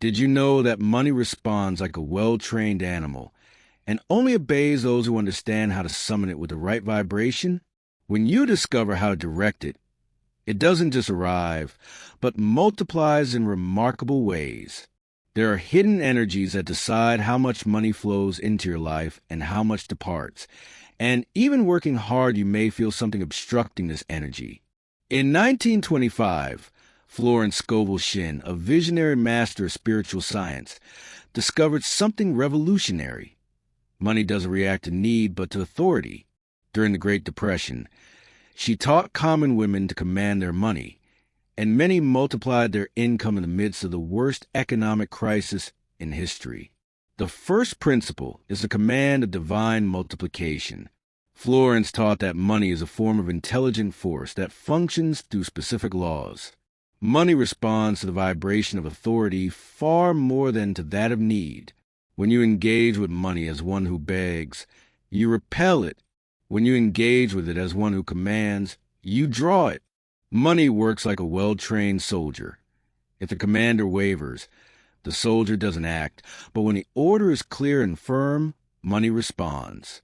Did you know that money responds like a well-trained animal and only obeys those who understand how to summon it with the right vibration? When you discover how to direct it, it doesn't just arrive, but multiplies in remarkable ways. There are hidden energies that decide how much money flows into your life and how much departs. And even working hard, you may feel something obstructing this energy. In 1925, Florence Scovel Shinn, a visionary master of spiritual science, discovered something revolutionary. Money doesn't react to need, but to authority. During the Great Depression, she taught common women to command their money, and many multiplied their income in the midst of the worst economic crisis in history. The first principle is the command of divine multiplication. Florence taught that money is a form of intelligent force that functions through specific laws. Money responds to the vibration of authority far more than to that of need. When you engage with money as one who begs, you repel it. When you engage with it as one who commands, you draw it. Money works like a well-trained soldier. If the commander wavers, the soldier doesn't act, but when the order is clear and firm, money responds.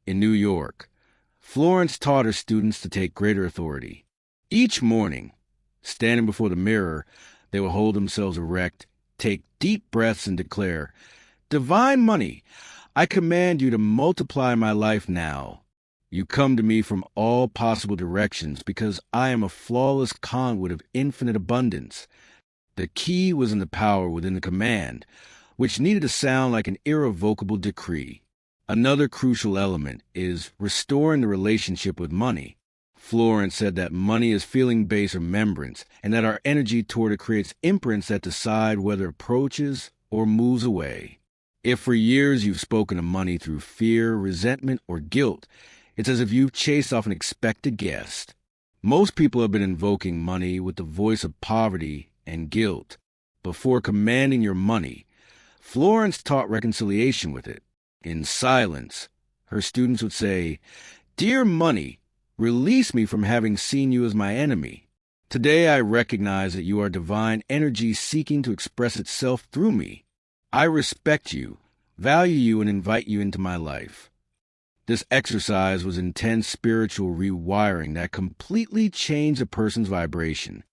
In New York, Florence taught her students to take greater authority. Each morning, standing before the mirror, they will hold themselves erect, take deep breaths, and declare, "Divine money, I command you to multiply my life now. You come to me from all possible directions because I am a flawless conduit of infinite abundance." The key was in the power within the command, which needed to sound like an irrevocable decree. Another crucial element is restoring the relationship with money. Florence said that money is feeling-based remembrance, and that our energy toward it creates imprints that decide whether it approaches or moves away. If for years you've spoken of money through fear, resentment, or guilt, it's as if you've chased off an expected guest. Most people have been invoking money with the voice of poverty and guilt. Before commanding your money, Florence taught reconciliation with it. In silence, her students would say, "Dear money, release me from having seen you as my enemy. Today I recognize that you are divine energy seeking to express itself through me. I respect you, value you, and invite you into my life." This exercise was intense spiritual rewiring that completely changed a person's vibration.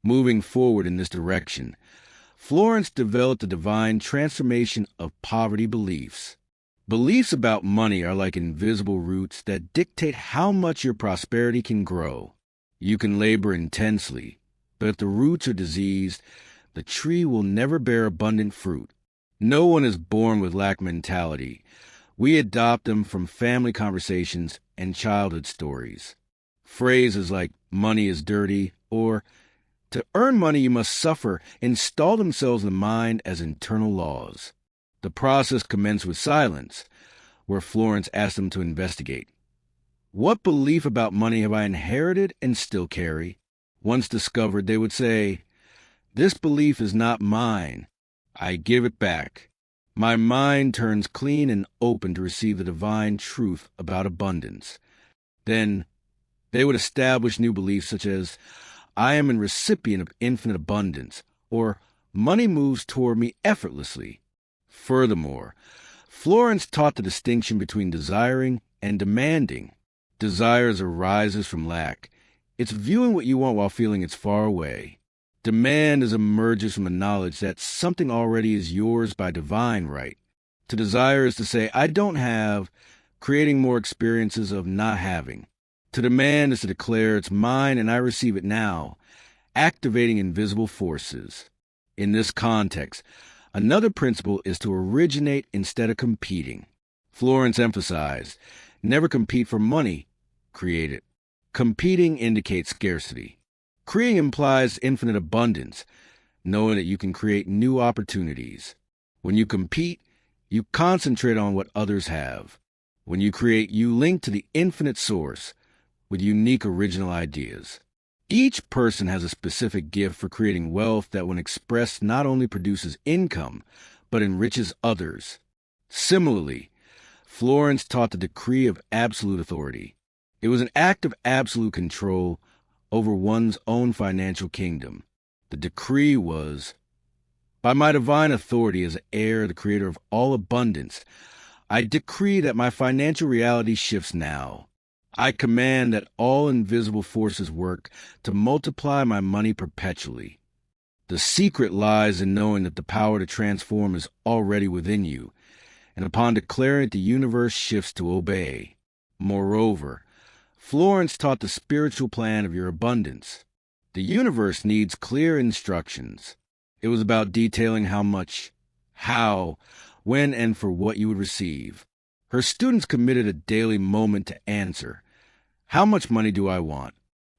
Moving forward in this direction, Florence developed the divine transformation of poverty beliefs. Beliefs about money are like invisible roots that dictate how much your prosperity can grow. You can labor intensely, but if the roots are diseased, the tree will never bear abundant fruit. No one is born with lack mentality. We adopt them from family conversations and childhood stories. Phrases like "money is dirty" or "to earn money you must suffer" install themselves in the mind as internal laws. The process commenced with silence, where Florence asked them to investigate. What belief about money have I inherited and still carry? Once discovered, they would say, "This belief is not mine. I give it back." My mind turns clean and open to receive the divine truth about abundance. Then they would establish new beliefs such as, "I am a recipient of infinite abundance," or "money moves toward me effortlessly." Furthermore, Florence taught the distinction between desiring and demanding. Desires arises from lack. It's viewing what you want while feeling it's far away. Demand is emerges from the knowledge that something already is yours by divine right. To desire is to say, "I don't have," creating more experiences of not having. To demand is to declare, "It's mine and I receive it now," activating invisible forces. In this context, another principle is to originate instead of competing. Florence emphasized, never compete for money, create it. Competing indicates scarcity. Creating implies infinite abundance, knowing that you can create new opportunities. When you compete, you concentrate on what others have. When you create, you link to the infinite source with unique original ideas. Each person has a specific gift for creating wealth that, when expressed, not only produces income, but enriches others. Similarly, Florence taught the decree of absolute authority. It was an act of absolute control over one's own financial kingdom. The decree was, By my divine authority as heir, the creator of all abundance, I decree that my financial reality shifts now. I command that all invisible forces work to multiply my money perpetually. The secret lies in knowing that the power to transform is already within you, and upon declaring it, the universe shifts to obey. Moreover, Florence taught the spiritual plan of your abundance. The universe needs clear instructions. It was about detailing how much, how, when, and for what you would receive. Her students committed a daily moment to answer. How much money do I want?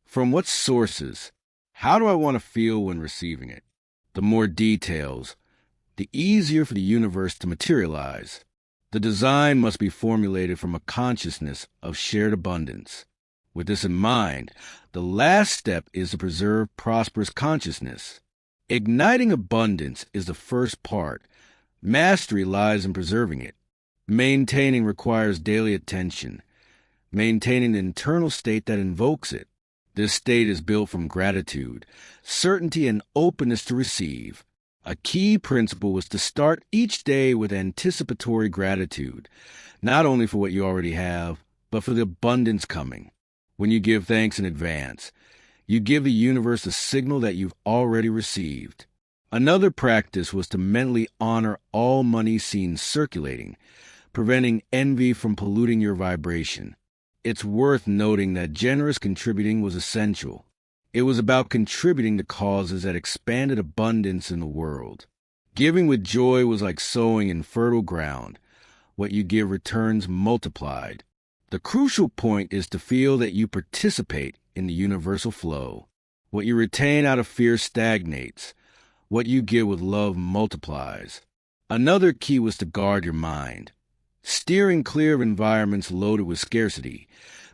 From what sources? How do I want to feel when receiving it? The more details, the easier for the universe to materialize. The design must be formulated from a consciousness of shared abundance. With this in mind, the last step is to preserve prosperous consciousness. Igniting abundance is the first part. Mastery lies in preserving it. Maintaining requires daily attention. Maintaining the internal state that invokes it. This state is built from gratitude, certainty, and openness to receive. A key principle was to start each day with anticipatory gratitude, not only for what you already have, but for the abundance coming. When you give thanks in advance, you give the universe a signal that you've already received. Another practice was to mentally honor all money seen circulating, preventing envy from polluting your vibration. It's worth noting that generous contributing was essential. It was about contributing to causes that expanded abundance in the world. Giving with joy was like sowing in fertile ground. What you give returns multiplied. The crucial point is to feel that you participate in the universal flow. What you retain out of fear stagnates. What you give with love multiplies. Another key was to guard your mind. Steering clear of environments loaded with scarcity,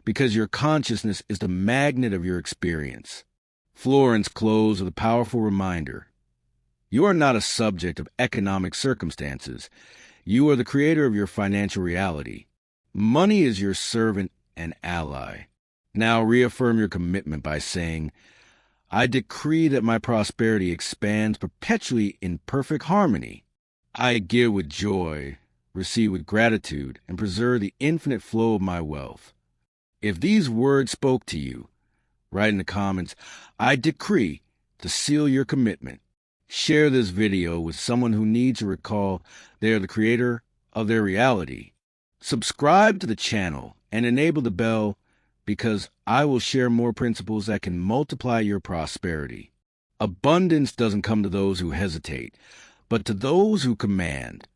because your consciousness is the magnet of your experience. Florence closed with a powerful reminder. You are not a subject of economic circumstances. You are the creator of your financial reality. Money is your servant and ally. Now reaffirm your commitment by saying, I decree that my prosperity expands perpetually in perfect harmony. I give with joy, receive with gratitude, and preserve the infinite flow of my wealth. If these words spoke to you, write in the comments, I decree, to seal your commitment. Share this video with someone who needs to recall they are the creator of their reality. Subscribe to the channel and enable the bell, because I will share more principles that can multiply your prosperity. Abundance doesn't come to those who hesitate, but to those who command.